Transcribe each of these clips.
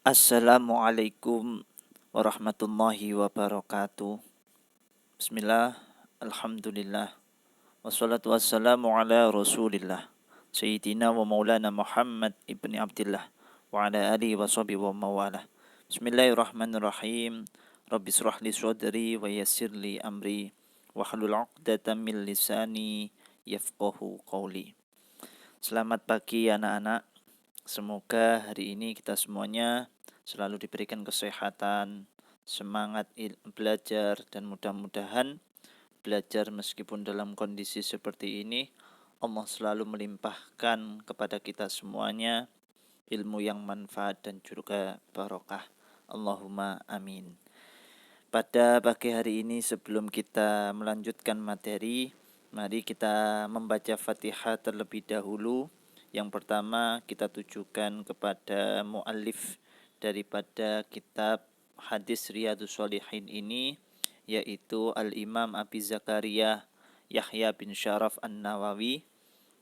Assalamualaikum warahmatullahi wabarakatuh. Bismillah, alhamdulillah, wassalatu wassalamu ala rasulillah Sayyidina wa maulana Muhammad ibni Abdillah wa ala alihi wa sahbihi wa mawalah. Bismillahirrahmanirrahim. Rabbi israh li sadri wa yassir li amri wahlul 'uqdatam min lisani yafqahu qawli. Selamat pagi anak-anak. Semoga hari ini kita semuanya selalu diberikan kesehatan, semangat belajar, dan mudah-mudahan belajar meskipun dalam kondisi seperti ini, Allah selalu melimpahkan kepada kita semuanya ilmu yang manfaat dan juga barokah. Allahumma amin. Pada pagi hari ini sebelum kita melanjutkan materi, mari kita membaca Fatihah terlebih dahulu. Yang pertama kita tujukan kepada muallif daripada kitab hadis Riyadhus Shalihin ini, yaitu Al-Imam Abi Zakaria Yahya bin Syaraf An-Nawawi.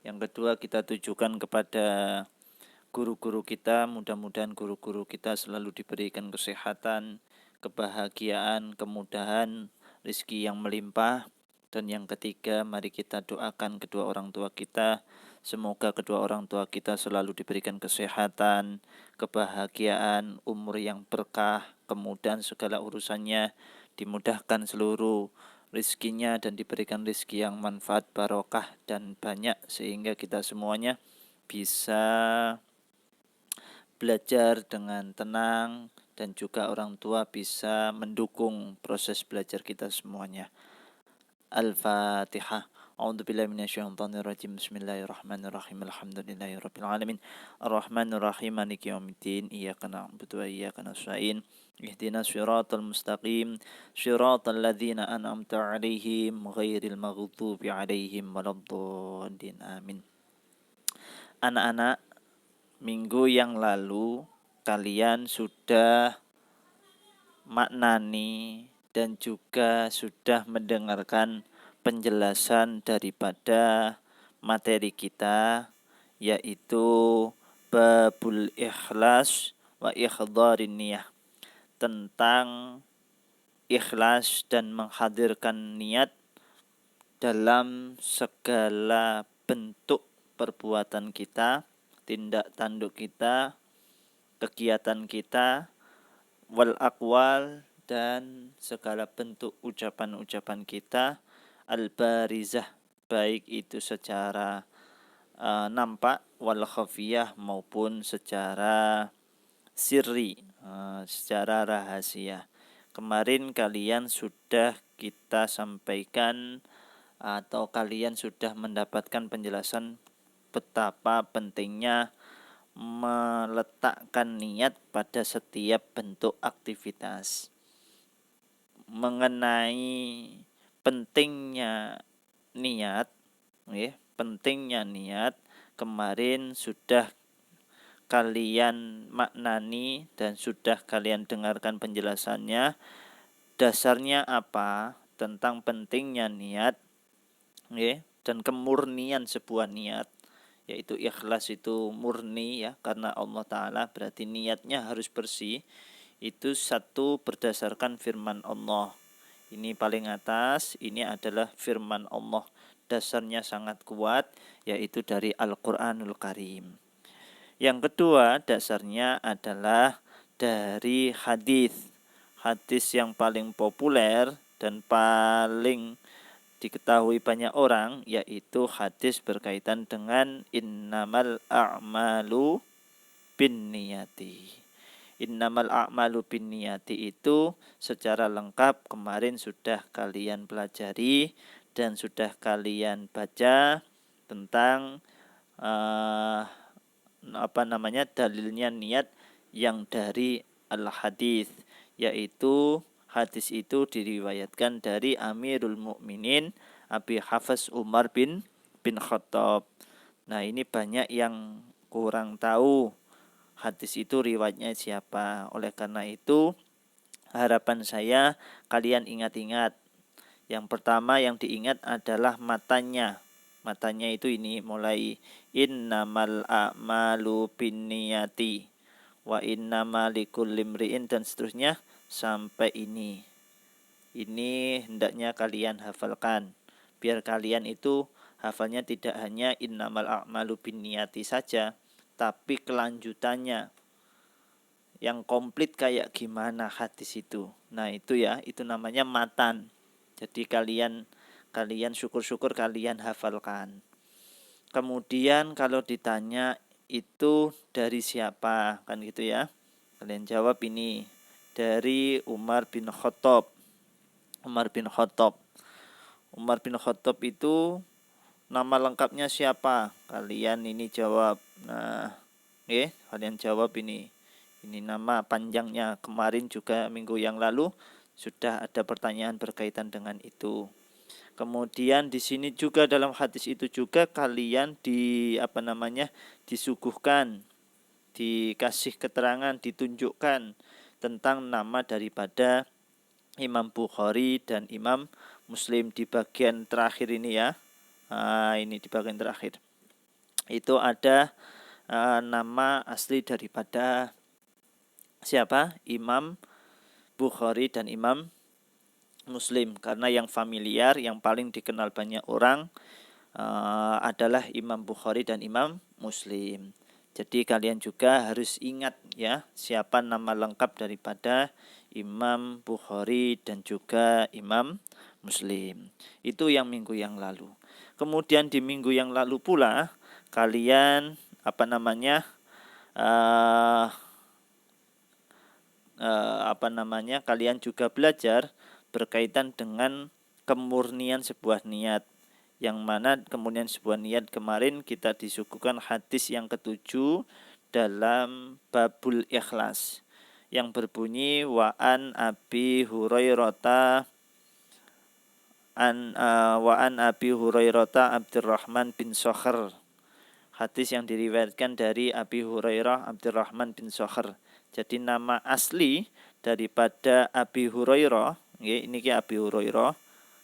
Yang kedua kita tujukan kepada guru-guru kita, mudah-mudahan guru-guru kita selalu diberikan kesehatan, kebahagiaan, kemudahan, rezeki yang melimpah. Dan yang ketiga, mari kita doakan kedua orang tua kita, semoga kedua orang tua kita selalu diberikan kesehatan, kebahagiaan, umur yang berkah, kemudahan segala urusannya, dimudahkan seluruh rezekinya dan diberikan rezeki yang manfaat, barokah dan banyak, sehingga kita semuanya bisa belajar dengan tenang dan juga orang tua bisa mendukung proses belajar kita semuanya. Al-Fatihah. A'udzubillahi minasyaitonirrajim. Bismillahirrahmanirrahim. Alhamdulillahirabbil alamin. Arrahmanirrahim. Maliki yaumiddin. Iyyaka na'budu wa iyyaka nasta'in. Ihdinas shiratal mustaqim. Shiratal ladzina an'amta 'alaihim ghairil maghdubi 'alaihim waladdallin. Amin. Anak-anak, minggu yang lalu kalian sudah maknani dan juga sudah mendengarkan penjelasan daripada materi kita, yaitu babul ikhlas wa ikhdharin niyah, tentang ikhlas dan menghadirkan niat dalam segala bentuk perbuatan kita, tindak tanduk kita, kegiatan kita, wal aqwal, dan segala bentuk ucapan-ucapan kita, al-barizah, baik itu secara nampak, wal khafiyah, maupun secara sirri, secara rahasia. Kemarin kalian sudah kita sampaikan atau kalian sudah mendapatkan penjelasan betapa pentingnya meletakkan niat pada setiap bentuk aktivitas. Mengenai pentingnya niat, kemarin sudah kalian maknani dan sudah kalian dengarkan penjelasannya. Dasarnya apa tentang pentingnya niat, dan kemurnian sebuah niat, yaitu ikhlas itu murni, ya, karena Allah Ta'ala, berarti niatnya harus bersih. Itu satu berdasarkan firman Allah. Ini paling atas, ini adalah firman Allah, dasarnya sangat kuat, yaitu dari Al-Quranul Karim. Yang kedua dasarnya adalah dari hadis yang paling populer dan paling diketahui banyak orang, yaitu hadis berkaitan dengan innamal a'malu binniyati. Innamal a'malu binniyati itu secara lengkap kemarin sudah kalian pelajari dan sudah kalian baca tentang dalilnya niat yang dari al-hadis, yaitu hadis itu diriwayatkan dari Amirul Mukminin Abi Hafs Umar bin Khattab. Nah, ini banyak yang kurang tahu hadis itu riwayatnya siapa. Oleh karena itu, harapan saya kalian ingat-ingat. Yang pertama yang diingat adalah matanya. Matanya itu ini mulai innamal a'malu binniyati wa innama likulli imri'in dan seterusnya sampai ini. Ini hendaknya kalian hafalkan. Biar kalian itu hafalnya tidak hanya innamal a'malu binniyati saja, tapi kelanjutannya yang komplit kayak gimana hadis itu. Nah, itu ya, itu namanya matan. Jadi kalian syukur-syukur kalian hafalkan. Kemudian kalau ditanya itu dari siapa, kan gitu ya. Kalian jawab ini dari Umar bin Khattab. Umar bin Khattab. Umar bin Khattab itu nama lengkapnya siapa? Kalian ini jawab. Nah, kalian jawab ini. Ini nama panjangnya. Kemarin juga minggu yang lalu sudah ada pertanyaan berkaitan dengan itu. Kemudian di sini juga dalam hadis itu juga kalian disuguhkan, dikasih keterangan, ditunjukkan tentang nama daripada Imam Bukhari dan Imam Muslim di bagian terakhir ini ya. Ini di bagian terakhir. Itu ada nama asli daripada siapa? Imam Bukhari dan Imam Muslim. Karena yang familiar, yang paling dikenal banyak orang adalah Imam Bukhari dan Imam Muslim. Jadi kalian juga harus ingat ya siapa nama lengkap daripada Imam Bukhari dan juga Imam Muslim. Itu yang minggu yang lalu. Kemudian di minggu yang lalu pula kalian kalian juga belajar berkaitan dengan kemurnian sebuah niat. Yang mana kemudian sebuah niat kemarin kita disuguhkan hadis yang ketujuh dalam babul ikhlas yang berbunyi wa an Abi Hurairah Abdurrahman bin Sakhr. Hadis yang diriwayatkan dari Abi Hurairah Abdurrahman bin Sakhr. Jadi nama asli daripada Abi Hurairah, ini Abi Hurairah.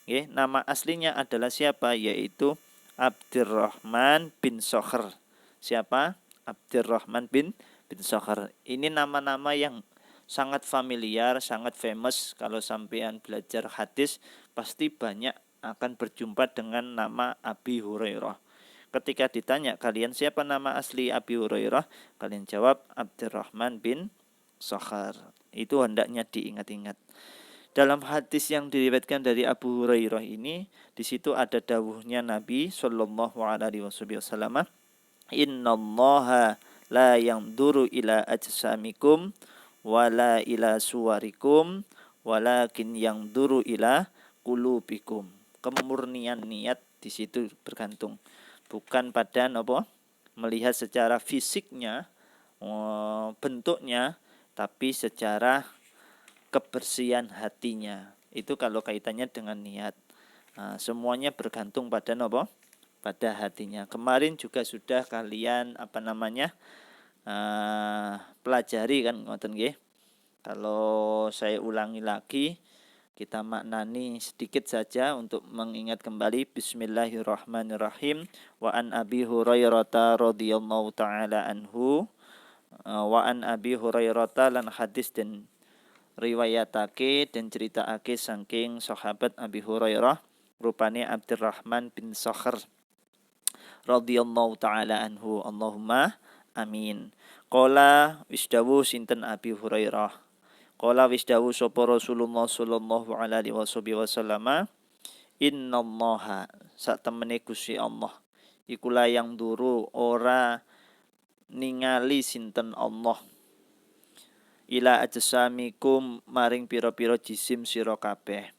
Nama aslinya adalah siapa? Yaitu Abdurrahman bin Sakhr. Siapa? Abdurrahman bin Sakhr. Ini nama-nama yang sangat familiar, sangat famous. Kalau sampean belajar hadis, pasti banyak akan berjumpa dengan nama Abi Hurairah. Ketika ditanya kalian siapa nama asli Abi Hurairah, kalian jawab Abdurrahman bin Sakhr. Itu hendaknya diingat-ingat. Dalam hadis yang diriwayatkan dari Abu Hurairah ini, di situ ada dawuhnya Nabi Shallallahu Alaihi Wasallam, Innallaha la yanduru ila ajsamikum wala ila suwarikum walakin yanduru ila qulubikum. Kemurnian niat di situ bergantung, bukan pada melihat secara fisiknya, bentuknya, tapi secara kebersihan hatinya. Itu kalau kaitannya dengan niat. Semuanya bergantung pada pada hatinya. Kemarin juga sudah kalian pelajari kan ngoten nggih. Kalau saya ulangi lagi, kita maknani sedikit saja untuk mengingat kembali. Bismillahirrahmanirrahim. Wa an Abi Hurairah radhiyallahu taala anhu. Wa an Abi Hurairah lan hadis dan riwayatake dan ceritakake saking sahabat Abi Hurairah rupane Abdurrahman bin Sakhr radhiyallahu taala anhu. Allahumma amin. Qala wisdawu sinten Abi Hurairah. Qala wisdawu sapa Rasulullah sallallahu alaihi wasallam, innallaha sak temene Gusti Allah iku layang duru ora ningali sinten Allah ila ajsamikum maring pira-pira jisim sira kabeh,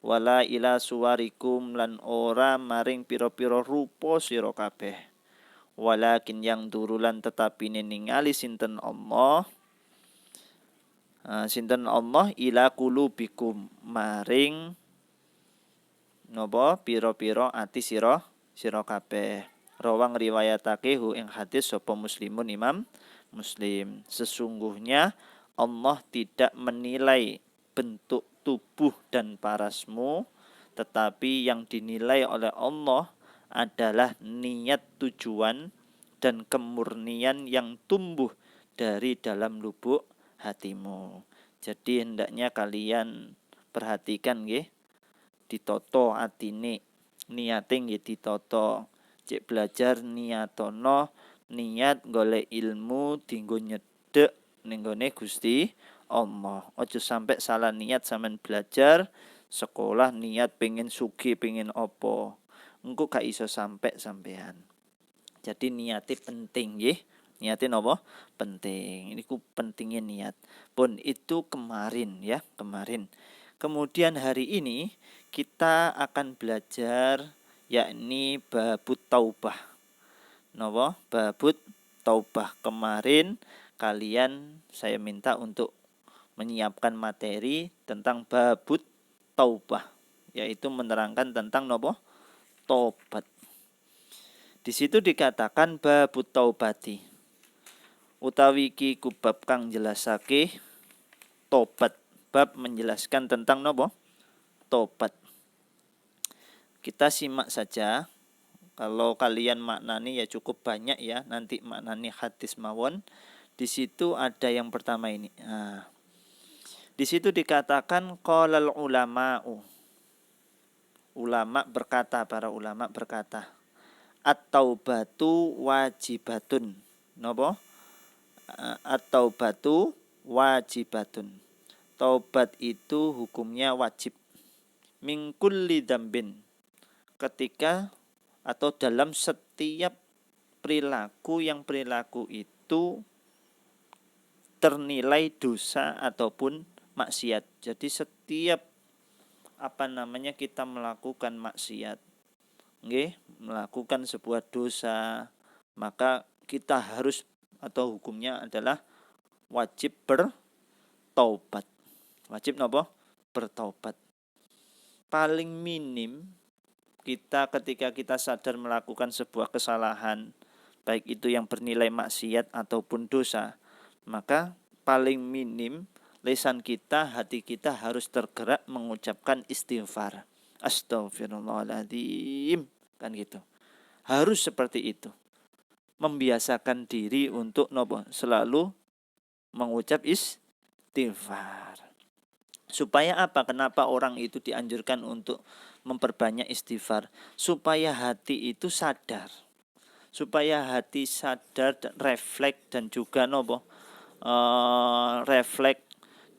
wala ila suwarikum lan ora maring pira-pira rupa sira kabeh, walakin yang durulan tetapi ningali sinten Allah ila qulubikum maring pira-pira ati sira kabeh. Rawang riwayatake hu ing hadis sapa Muslimun Imam Muslim. Sesungguhnya Allah tidak menilai bentuk tubuh dan parasmu, tetapi yang dinilai oleh Allah adalah niat, tujuan dan kemurnian yang tumbuh dari dalam lubuk hatimu. Jadi hendaknya kalian perhatikan nggih, ditoto atine, niate nggih ditoto. Cek belajar niatono, niat golek ilmu dinggo nyedek ning gone Gusti Allah. Ojo sampai salah niat sampean belajar sekolah niat pengen sugih pengen opo. Engko gak iso sampai sampean. Jadi niate penting nggih. Niate napa? Penting. Ini ku pentingnya niat. Pun itu kemarin ya, kemarin. Kemudian hari ini kita akan belajar yakni babut taubah. Napa? Babut taubah. Kemarin kalian saya minta untuk menyiapkan materi tentang babut taubah, yaitu menerangkan tentang napa? Tobat. Di situ dikatakan babut taubati. Utawi iki kubab kang jelasake tobat. Bab menjelaskan tentang napa? Tobat. Kita simak saja. Kalau kalian maknani ya cukup banyak ya. Nanti maknani hadis mawon. Di situ ada yang pertama ini. Nah, di situ dikatakan qalal ulama'u. Ulama berkata, para ulama berkata, at-taubatu wajibatun. Napa? At-taubatu wajibatun. Taubat itu hukumnya wajib. Min kulli dzambin. Ketika atau dalam setiap perilaku yang perilaku itu ternilai dosa ataupun maksiat. Jadi setiap kita melakukan maksiat, nggih, melakukan sebuah dosa, maka kita harus atau hukumnya adalah wajib bertaubat. Wajib napa? Bertaubat. Paling minim kita ketika kita sadar melakukan sebuah kesalahan, baik itu yang bernilai maksiat ataupun dosa, maka paling minim lisan kita, hati kita harus tergerak mengucapkan istighfar. Astagfirullahaladzim. Kan gitu. Harus seperti itu. Membiasakan diri untuk nopo? Selalu mengucap istighfar. Supaya apa? Kenapa orang itu dianjurkan untuk memperbanyak istighfar? Supaya hati itu sadar. Supaya hati sadar dan refleks dan juga nopo? Refleks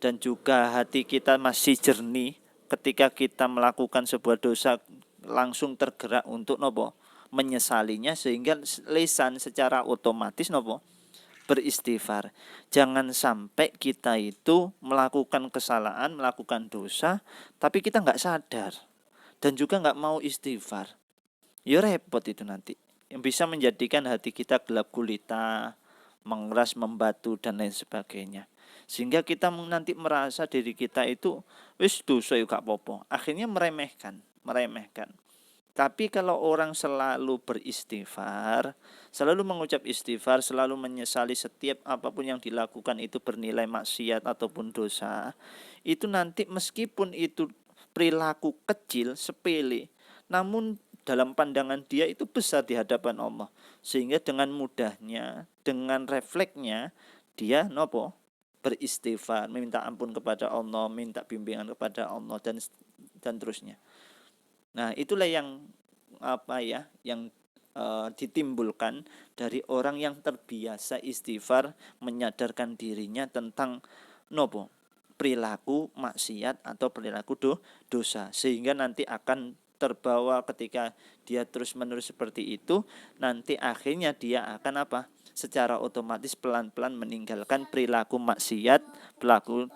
dan juga hati kita masih jernih ketika kita melakukan sebuah dosa, langsung tergerak untuk nopo? Menyesalinya, sehingga lisan secara otomatis nopo? Beristighfar. Jangan sampai kita itu melakukan kesalahan, melakukan dosa, tapi kita nggak sadar dan juga nggak mau istighfar. Ya repot itu nanti. Yang bisa menjadikan hati kita gelap gulita, mengeras, membatu dan lain sebagainya. Sehingga kita nanti merasa diri kita itu wis dosa yo gak apa-apa. Akhirnya meremehkan. Tapi kalau orang selalu beristighfar, selalu mengucap istighfar, selalu menyesali setiap apapun yang dilakukan itu bernilai maksiat ataupun dosa, itu nanti meskipun itu perilaku kecil, sepele, namun dalam pandangan dia itu besar di hadapan Allah. Sehingga dengan mudahnya, dengan refleksnya, dia nopo? Beristighfar, meminta ampun kepada Allah, minta bimbingan kepada Allah dan terusnya. Nah, itulah yang yang ditimbulkan dari orang yang terbiasa istighfar, menyadarkan dirinya tentang nopo? Perilaku maksiat atau perilaku dosa, sehingga nanti akan terbawa ketika dia terus-menerus seperti itu, nanti akhirnya dia akan apa? Secara otomatis pelan-pelan meninggalkan perilaku maksiat, perilaku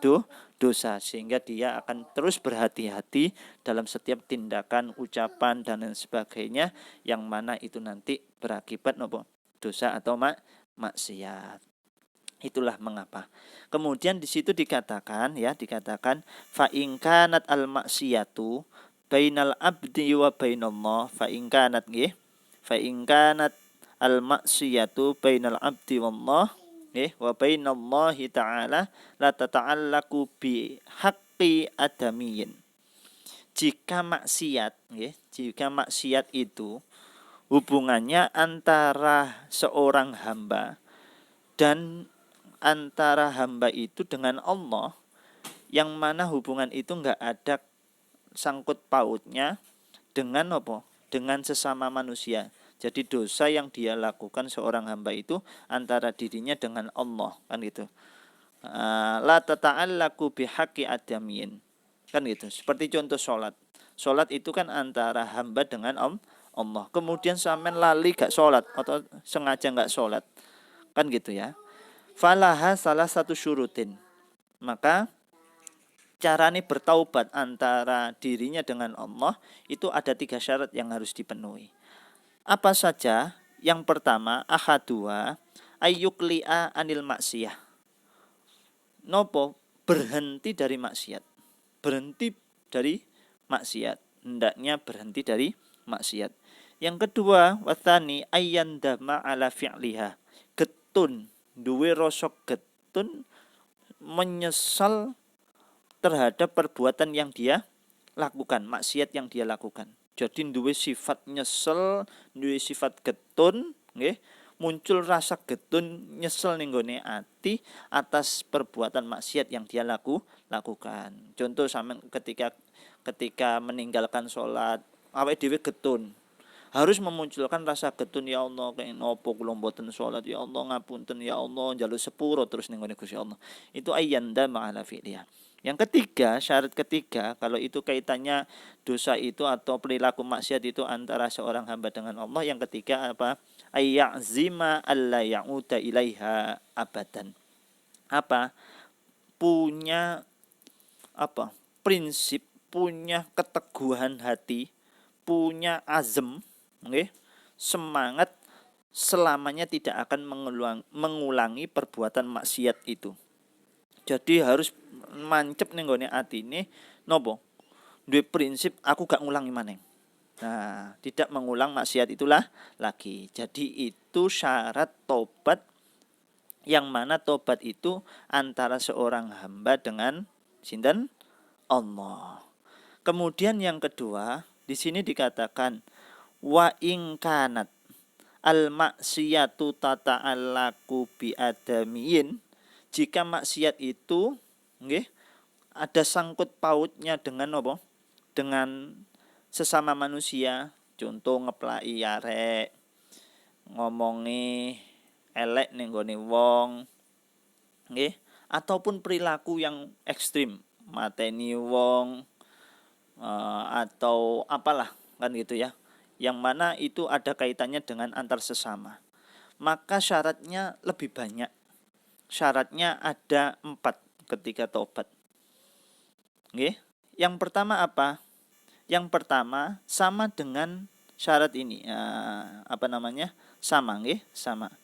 dosa, sehingga dia akan terus berhati-hati dalam setiap tindakan, ucapan dan lain sebagainya, yang mana itu nanti berakibat nopo? Dosa atau maksiat. Itulah mengapa. Kemudian di situ dikatakan fa in kanat al maksiyatu bainal abdi wa bainallah, fa in kanat nggih, fa in kanat al maksiyatu bainal abdi wallah nggih wa bainallahi ta'ala la tata'allaqu bi haqqi adamiyin. Jika maksiat itu hubungannya antara seorang hamba dan antara hamba itu dengan Allah, yang mana hubungan itu enggak ada sangkut pautnya dengan apa? Dengan sesama manusia. Jadi dosa yang dia lakukan seorang hamba itu antara dirinya dengan Allah, kan gitu. La tata'allaku bihaqqi adamiyin, kan gitu. Seperti contoh sholat. Sholat itu kan antara hamba dengan Allah. Kemudian sampean lali gak sholat atau sengaja gak sholat, kan gitu ya. Falaha salah satu syurutin. Maka cara ini bertaubat antara dirinya dengan Allah itu ada 3 syarat yang harus dipenuhi. Apa saja? Yang pertama, ahadua ayyukli'a anil maksiyah. Nopo? Berhenti dari maksiat. Berhenti dari maksiat. Hendaknya berhenti dari maksiat. Yang kedua, watani ayyandama ala fi'liha. Getun, duwe rosok getun, menyesal terhadap perbuatan yang dia lakukan, maksiat yang dia lakukan. Jadi duwe sifat nyesel, duwe sifat getun, nggih, muncul rasa getun nyesel ning gone ati atas perbuatan maksiat yang dia lakukan. Contoh sampean ketika meninggalkan sholat, awake dhewe getun. Harus memunculkan rasa getun, ya Allah, kayak nopo kula mboten sholat, ya Allah ngapunten, ya Allah njaluk sepuro terus ning gone Gusti Allah. Itu ayyanda ma'ala fi'liha. Yang ketiga, syarat ketiga, kalau itu kaitannya dosa itu atau perilaku maksiat itu antara seorang hamba dengan Allah, yang ketiga apa? Ayyazima alla ya'uda ilaiha abadan. Apa? Punya apa? Prinsip, punya keteguhan hati, punya azam, okay? Semangat selamanya tidak akan mengulangi perbuatan maksiat itu. Jadi harus mancep ning gone atine nopo? Duwe prinsip aku gak ngulangi maneh. Nah, tidak mengulang maksiat itulah lagi. Jadi itu syarat tobat, yang mana tobat itu antara seorang hamba dengan sinten? Allah. Kemudian yang kedua, di sini dikatakan wa in kanat al maksiyatu tata'allaku bi adamiyin. Jika maksiat itu nggih ada sangkut pautnya dengan apa? Dengan sesama manusia. Contoh ngeplaki arek, ngomongi elek ning gone wong, nggih, ataupun perilaku yang ekstrim, mateni wong, atau apalah, kan gitu ya. Yang mana itu ada kaitannya dengan antar sesama. Maka syaratnya lebih banyak. Syaratnya ada 4 ketika tobat. Nggih. Yang pertama apa? Yang pertama sama dengan syarat ini. Apa namanya? Sama, nggih, sama.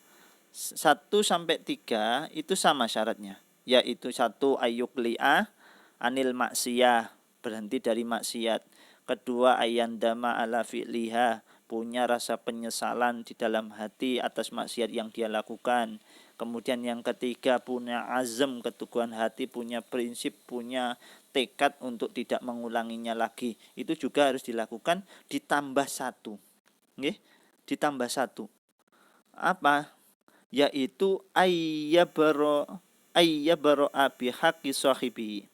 1 sampai 3 itu sama syaratnya. Yaitu 1 ayyukli'a anil maksiyah, berhenti dari maksiat. Kedua, ayandama ala fi'liha, punya rasa penyesalan di dalam hati atas maksiat yang dia lakukan. Kemudian yang ketiga, punya azam, keteguhan hati, punya prinsip, punya tekad untuk tidak mengulanginya lagi. Itu juga harus dilakukan ditambah 1. Nggih, ditambah 1. Apa? Yaitu ayyabaro abi haqqi sahibi.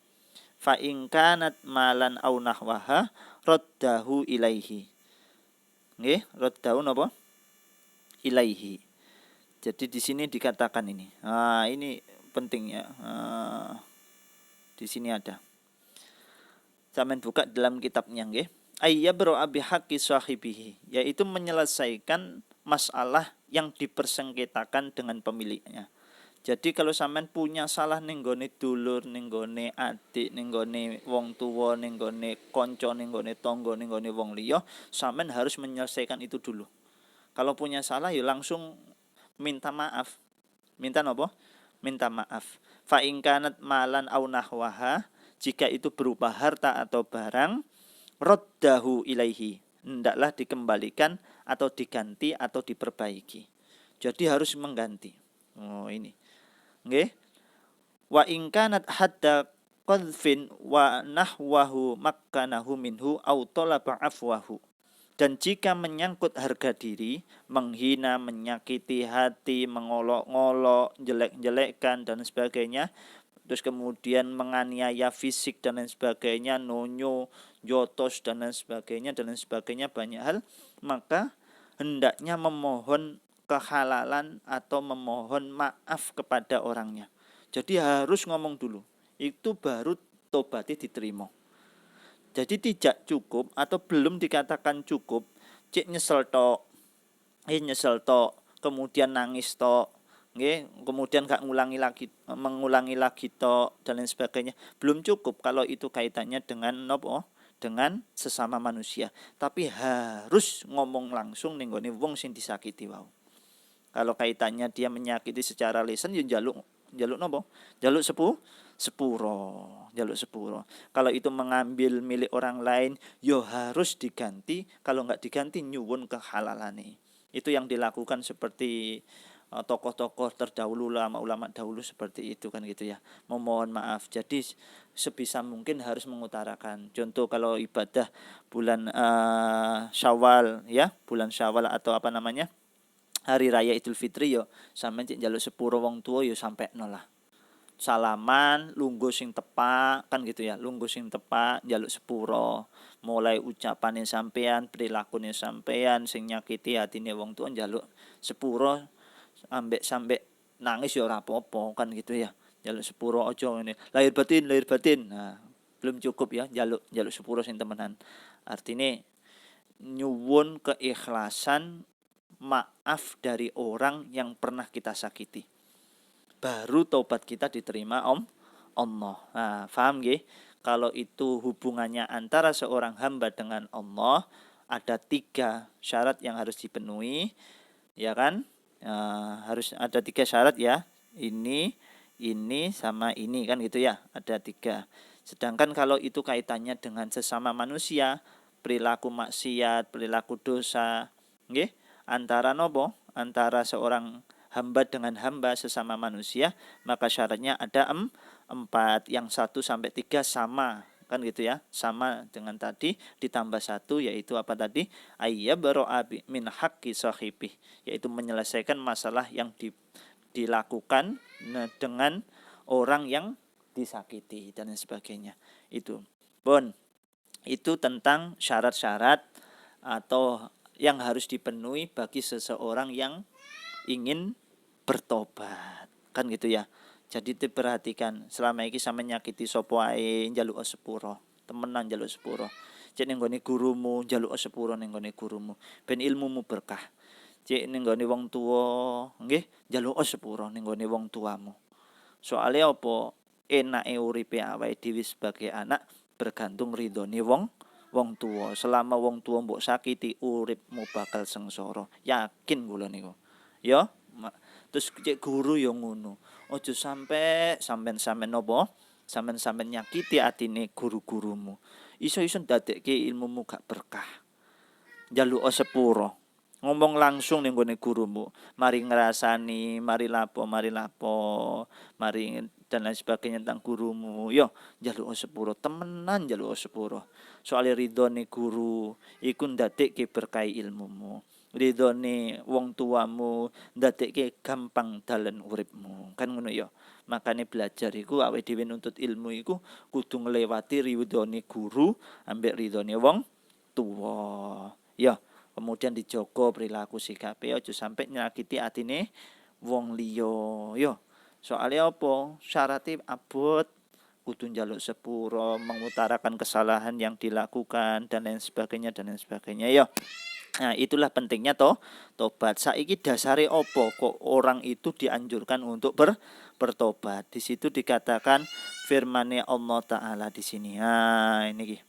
Fa in kanat malan aw nahwaha raddahu ilaihi. Nggih, raddahu napa? Ilaihi. Jadi di sini dikatakan ini. Ini penting ya. Di sini ada. Sampeyan buka dalam kitabnya nggih. Ayyabru abi haqqi sahibihi, yaitu menyelesaikan masalah yang dipersengketakan dengan pemiliknya. Jadi kalau sampean punya salah ning gone dulur, ning gone adik, ning gone wong tuwa, ning gone kanca, ning gone tangga, ning gone wong liya, sampean harus menyelesaikan itu dulu. Kalau punya salah ya langsung minta maaf. Minta napa? Minta maaf. Fa in kanat malan aw nahwaha, jika itu berupa harta atau barang, raddahu ilaihi, hendaklah dikembalikan atau diganti atau diperbaiki. Jadi harus mengganti. Ini. Nggih. Wa in kanat hadda qadfin wa nahwahu makkanahu minhu aw talaba afwahu. Dan jika menyangkut harga diri, menghina, menyakiti hati, mengolok-ngolok, jelek-jelekkan dan sebagainya, terus kemudian menganiaya fisik dan lain sebagainya, nonyo, jotos dan lain sebagainya, banyak hal, maka hendaknya memohon kehalalan atau memohon maaf kepada orangnya. Jadi harus ngomong dulu, itu baru tobatnya diterima. Jadi tidak cukup atau belum dikatakan cukup, cek nyesel tok, kemudian nangis tok, kemudian gak mengulangi lagi tok dan lain sebagainya. Belum cukup kalau itu kaitannya dengan nopo, dengan sesama manusia. Tapi harus ngomong langsung ning gone wong sing disakiti wau. Kalau kaitannya dia menyakiti secara lisan, ya jaluk nopo? Jaluk sepuro. Kalau itu mengambil milik orang lain, yo harus diganti. Kalau nggak diganti, nyuwun kehalalane. Itu yang dilakukan seperti tokoh-tokoh terdahulu, ulama-ulama dahulu seperti itu kan gitu ya. Memohon maaf. Jadi sebisa mungkin harus mengutarakan. Contoh kalau ibadah bulan Syawal ya, bulan Syawal atau apa namanya? Hari raya Idul Fitri yo sampeyan cek njaluk sepuro wong tua yo sampai lah. Salaman lungguh sing tepak kan gitu ya, lungguh sing tepak njaluk sepuro, mulai ucapane sampean, prilakune sampean sing nyakiti hatine wong tua njaluk sepuro ambek sampai nangis ya ora apa-apa kan gitu ya. Njaluk sepuro aja ngene. Lahir batin. Nah, belum cukup ya njaluk sepuro sing temenan. Artine nyuwun keikhlasan maaf dari orang yang pernah kita sakiti. Baru taubat kita diterima Allah. Nah, paham nggih? Kalau itu hubungannya antara seorang hamba dengan Allah, ada 3 syarat yang harus dipenuhi, ya kan? Harus ada 3 syarat ya. Ini sama ini kan gitu ya. Ada 3. Sedangkan kalau itu kaitannya dengan sesama manusia, perilaku maksiat, perilaku dosa, nggih? Antara nopo? Antara seorang hamba dengan hamba sesama manusia, maka syaratnya ada 4. Yang 1 sampai 3 sama kan gitu ya, sama dengan tadi ditambah 1 yaitu apa tadi? Ayyabra'a min haqqi sahibih, yaitu menyelesaikan masalah yang dilakukan dengan orang yang disakiti dan sebagainya. Itu. Itu tentang syarat-syarat atau yang harus dipenuhi bagi seseorang yang ingin bertobat kan gitu ya. Jadi diperhatikan, selama ini sama nyakiti sapa ae njaluk sepuro, temenan njaluk sepuro. Cek ning gone gurumu njaluk sepuro ning gone gurumu ben ilmumu berkah. Cek ning gone wong tuwa nggih njaluk sepuro ning gone wong tuamu. Soale apa? Enake uripe awake dhewe sebagai anak bergantung ridhone wong tua. Selama wong tua mbok sakiti, uripmu bakal sengsara. Yakin kula niku. Ya, terus cek guru yo ngono. Aja sampean napa? Sampean nyakiti atine guru-gurumu. Iso-iso ndadekke ilmumu gak berkah. Njaluk sepuro. Ngomong langsung ning gone gurumu. Mari ngrasani, mari lapo, mari dan lain sebagainya tentang gurumu. Yo, njaluk sepuro, temenan njaluk sepuro. Soale ridhone guru iku ndadekke berkah ilmumu. Ridhone wong tuamu ndadekke gampang dalan uripmu. Kan ngono ya. Makane belajar iku awake dhewe nuntut ilmu iku kudu nglewati ridhone guru ambek ridhone wong tuwa. Ya, kemudian dijogo perilaku sikape aja sampai nyakiti atine wong liya. Yo. Soalnya apa? Syaratnya abot, kudu njaluk sepuro, mengutarakan kesalahan yang dilakukan dan lain sebagainya. Ya. Nah, itulah pentingnya tobat. Saiki dasare apa kok orang itu dianjurkan untuk bertobat. Di situ dikatakan firman-Nya Allah Taala di sini. Nah, ini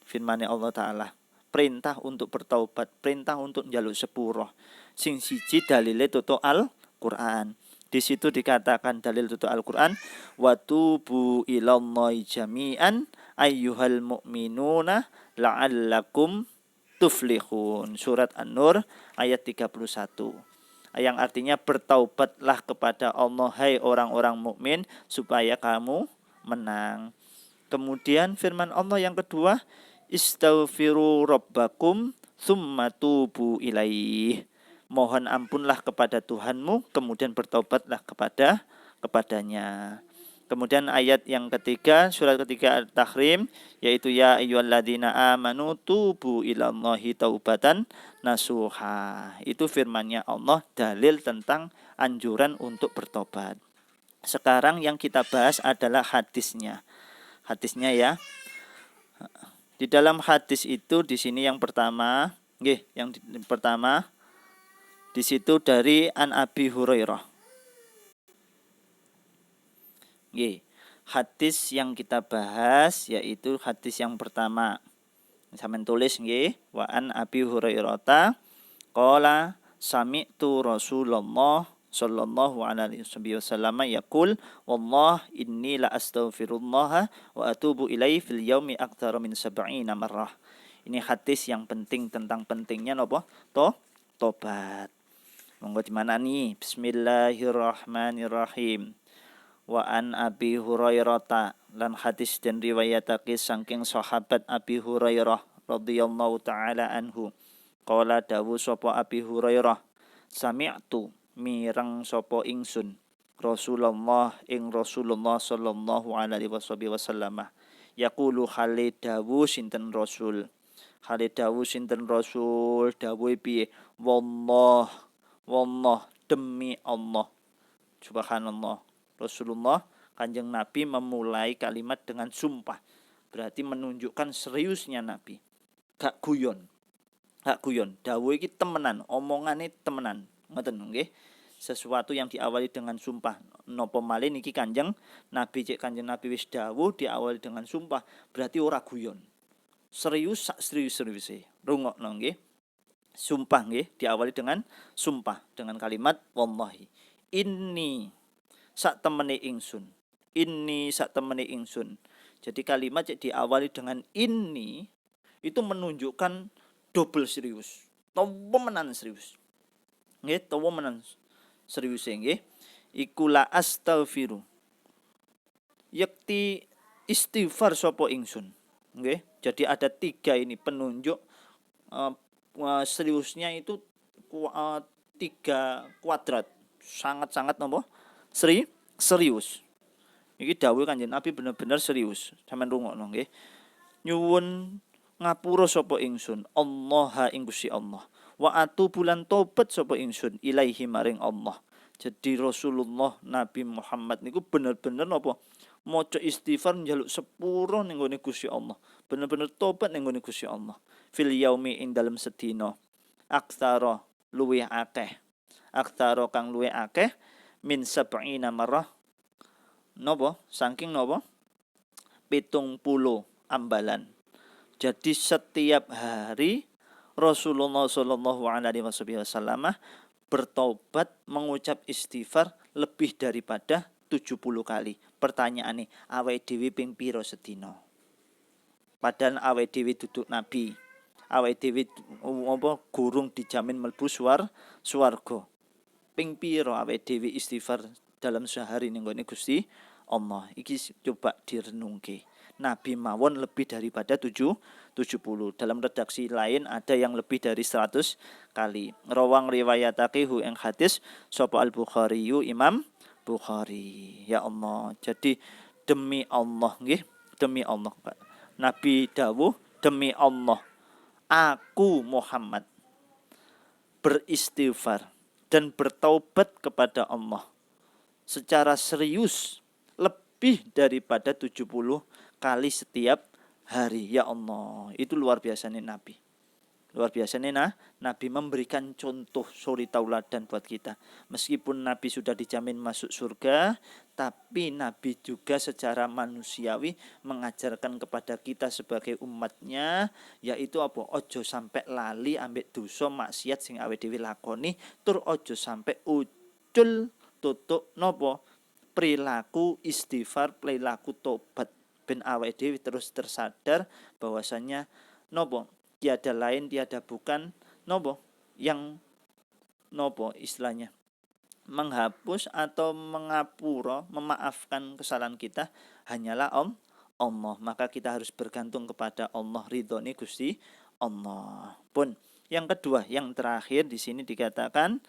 firman-Nya Allah Taala. Perintah untuk bertaubat, perintah untuk njaluk sepuro. Sing siji dalile tutuk Al-Qur'an. Di situ dikatakan dalil tutuk Al-Qur'an, wa tubu ilallahi jami'an ayyuhal mu'minuna la'allakum tuflihun. Surat An-Nur ayat 31. Yang artinya bertaubatlah kepada Allah hai orang-orang mukmin supaya kamu menang. Kemudian firman Allah yang kedua, istaghfiru rabbakum tsumma tubu ilaih. Mohon ampunlah kepada Tuhanmu, kemudian bertobatlah kepadanya. Kemudian ayat yang ketiga, surat ketiga At-Tahrim, yaitu ya ayyuhalladzina amanu tubu ilallahi taubatan nasuha. Itu firman-Nya Allah, dalil tentang anjuran untuk bertobat. Sekarang yang kita bahas adalah hadisnya. Hadisnya ya. Di dalam hadis itu di sini yang pertama, di situ dari An Abi Hurairah. Hadis yang kita bahas yaitu hadis yang pertama. Sampeyan tulis nggih, wa an Abi Hurairah qala sami'tu Rasulullah sallallahu alaihi wasallam yaqul wallah inni la astaghfirullah wa atubu ilaihi fil yaumi aktsara min 70 marrah. Ini hadis yang penting tentang pentingnya napa? Tobat. Monggo di mana nih? Bismillahirrahmanirrahim. Wa an Abi Hurairah lan hadis dan riwayatake saking sahabat Abi Hurairah radhiyallahu taala anhu. Qala dawu sapa Abi Hurairah, sami'tu mireng sapa ingsun Rasulullah sallallahu alaihi wasallam yaqulu khalid dawu sinten Rasul. Khalid dawu sinten Rasul dawuhe piye? Wallah demi Allah. Subhanallah. Rasulullah Kanjeng Nabi memulai kalimat dengan sumpah. Berarti menunjukkan seriusnya Nabi. Gak guyon. Dawuh iki temenan, omongane temenan. Ngoten nggih. Sesuatu yang diawali dengan sumpah. Napa malih niki Kanjeng Nabi wis dawuh diawali dengan sumpah, berarti ora guyon. Serius sak serius-seriuse. Rungokno nggih. Sumpah nggih diawali dengan sumpah dengan kalimat wallahi. Inni sak temene ingsun. Jadi kalimat yang diawali dengan ini itu menunjukkan double serius. Temenan serius. Nggih, temenan serius nggih. Iku la astaghfiru. Yakti istighfar sapa ingsun. Nggih. Jadi ada 3 ini penunjuk seriusnya itu 3 kuadrat. Sangat-sangat napa? Serius. Iki dawuh Kanjeng Nabi bener-bener serius. Sampeyan rungokno nggih. Nyuwun ngapura sapa ingsun Allah ing Gusti Allah. Wa atubulan tobat sapa ingsun ilaihi maring Allah. Jadi Rasulullah Nabi Muhammad niku bener-bener napa? Maca istighfar njaluk sepuro ning gone Gusti Allah. Bener-bener tobat ning gone Gusti Allah. Fil yaumi ing dalem sedina. Aktsara luwih akeh. Aktsara kang luwih akeh min 70 marrah napa saking napa 70 ambalan. Jadi setiap hari Rasulullah sallallahu alaihi wasallam bertobat mengucap istighfar lebih daripada 70 kali. Pertanyaane, awake dhewe ping pira sedina? Padahal awake dhewe duduk nabi. Awake dhewe gurung dijamin mlebu swarga. Ping pira awake dhewe istighfar dalam sehari ning gone Gusti Allah. Iki coba direnungke. Nabi mawon lebih daripada 70. Dalam redaksi lain ada yang lebih dari 100 kali. Rawang riwayatake hu ing hadis sapa Al-Bukhari Imam Bukhari. Ya Allah. Jadi demi Allah nggih, demi Allah. Nabi dawuh demi Allah aku Muhammad beristighfar dan bertaubat kepada Allah secara serius lebih daripada 70 kali setiap hari. Ya Allah, itu luar biasa nih Nabi. Luar biasa nih Nabi memberikan contoh suri tauladan buat kita. Meskipun Nabi sudah dijamin masuk surga, tapi Nabi juga secara manusiawi mengajarkan kepada kita sebagai umatnya, yaitu apa? Ojo sampai lali ambek dosa maksiat sing awake dhewe lakoni, tur ojo sampai ucul tutuk nopo perilaku istighfar, perilaku tobat, ben awake dhewe terus tersadar bahwasanya nopo tiada lain tiada bukan nopo yang nopo istilahnya menghapus atau mengapura, memaafkan kesalahan kita hanyalah Allah. Maka kita harus bergantung kepada Allah, ridhone Gusti Allah. Pun Yang kedua, yang terakhir di sini dikatakan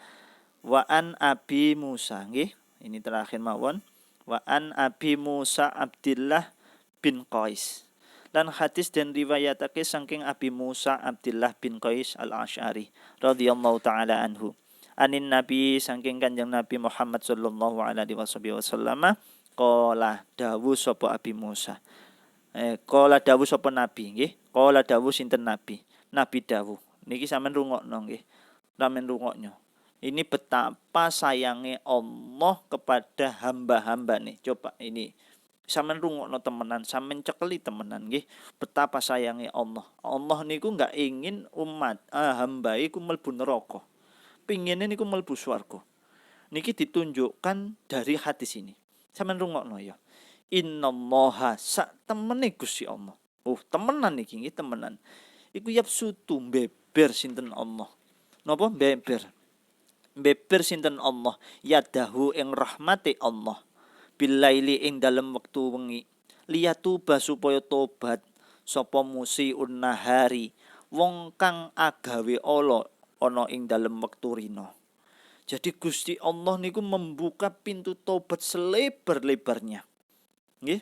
wa an Abi Musa, nggih. Ini terakhir mawon. Wa an Abi Musa Abdillah bin Qais. Lan hadis dan riwayatake saking Abi Musa Abdillah bin Qais al-Asy'ari radhiyallahu taala anhu. Anin Nabi saking Kanjeng Nabi Muhammad sallallahu alaihi wasallam qala dawu sapa Abi Musa. Qala dawu sapa Nabi nggih. Qala dawu sinten Nabi? Nabi dawu. Niki sampean rungokno nggih. Sampean rungokno. Ini betapa sayangnya Allah kepada hamba-hamba nih. Coba ini sampean rungokno temenan, sampean cekeli temenan nggih. Betapa sayangnya Allah. Allah niku enggak ingin umat hamba iku mlebu neraka. Pingine niku mlebu swarga. Niki ditunjukkan dari hadis ini. Sampeyan rungokno ya. Innallaha sak temene Gusti Allah. Temenan iki nggih temenan. Iku yapsutu beber sinten Allah. Napa beber? Beber sinten Allah yadahu ing rahmati Allah. Bilaili ing dalem wektu wengi. Liyatuba supaya tobat sapa musiun nahari. Wong kang agawe ala ana ing dalem wektu rina. Jadi Gusti Allah niku membuka pintu tobat selebar-lebarnya. Nggih.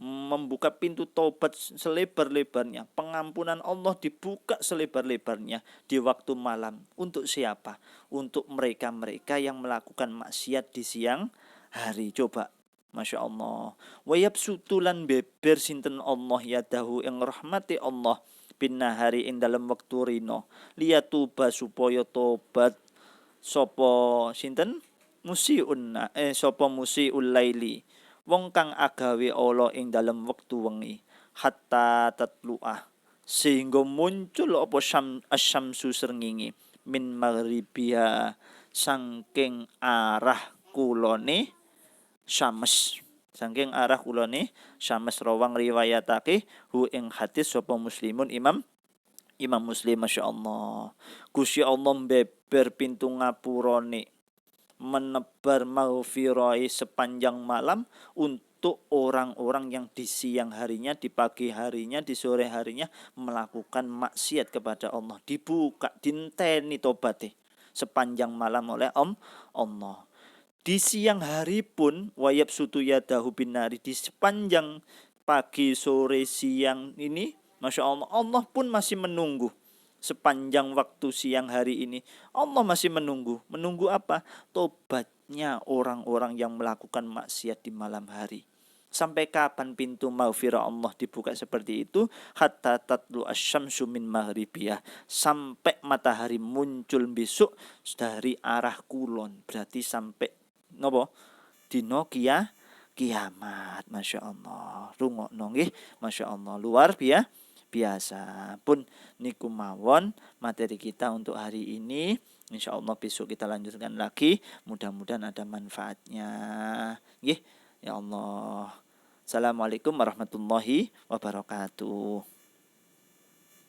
Membuka pintu tobat selebar-lebarnya. Pengampunan Allah dibuka selebar-lebarnya di waktu malam. Untuk siapa? Untuk mereka-mereka yang melakukan maksiat di siang hari. Coba. Masya Allah. Wa yabsutulan beber sinten Allah yadahu ing rahmati Allah bin nahari ing dalam waktu rino. Liyatuba supaya tobat sapa sinten sapa musiul laili wong kang agawe ala ing dalem wektu wengi hatta tatluah sehingga muncul apa asyamsu srengenge min maghribiha saking arah kulone syams saking arah kulone syams rawang riwayatake hu ing hadis sapa muslimun Imam Muslim, Masya Allah. Gusti Allah beber pintu ngapurane, menebar maghfirai sepanjang malam untuk orang-orang yang di siang harinya, di pagi harinya, di sore harinya melakukan maksiat kepada Allah. Dibuka, dinteni tobatnya sepanjang malam oleh Allah. Di siang hari pun wayab sutu yadahu binari, di sepanjang pagi, sore, siang ini Masya Allah, Allah pun masih menunggu. Sepanjang waktu siang hari ini Allah masih menunggu. Menunggu apa? Tobatnya orang-orang yang melakukan maksiat di malam hari. Sampai kapan pintu maghfirah Allah dibuka seperti itu? Hatta tatlu asyamsu min maghribiyah. Sampai matahari muncul besok dari arah kulon. Berarti sampai dino kiamat. Masya Allah. Rungokno nggih. Masya Allah. Luar biasa. Pun niku mawon materi kita untuk hari ini. Insya Allah besok kita lanjutkan lagi. Mudah-mudahan ada manfaatnya. Nggih. Ya Allah. Assalamualaikum warahmatullahi wabarakatuh.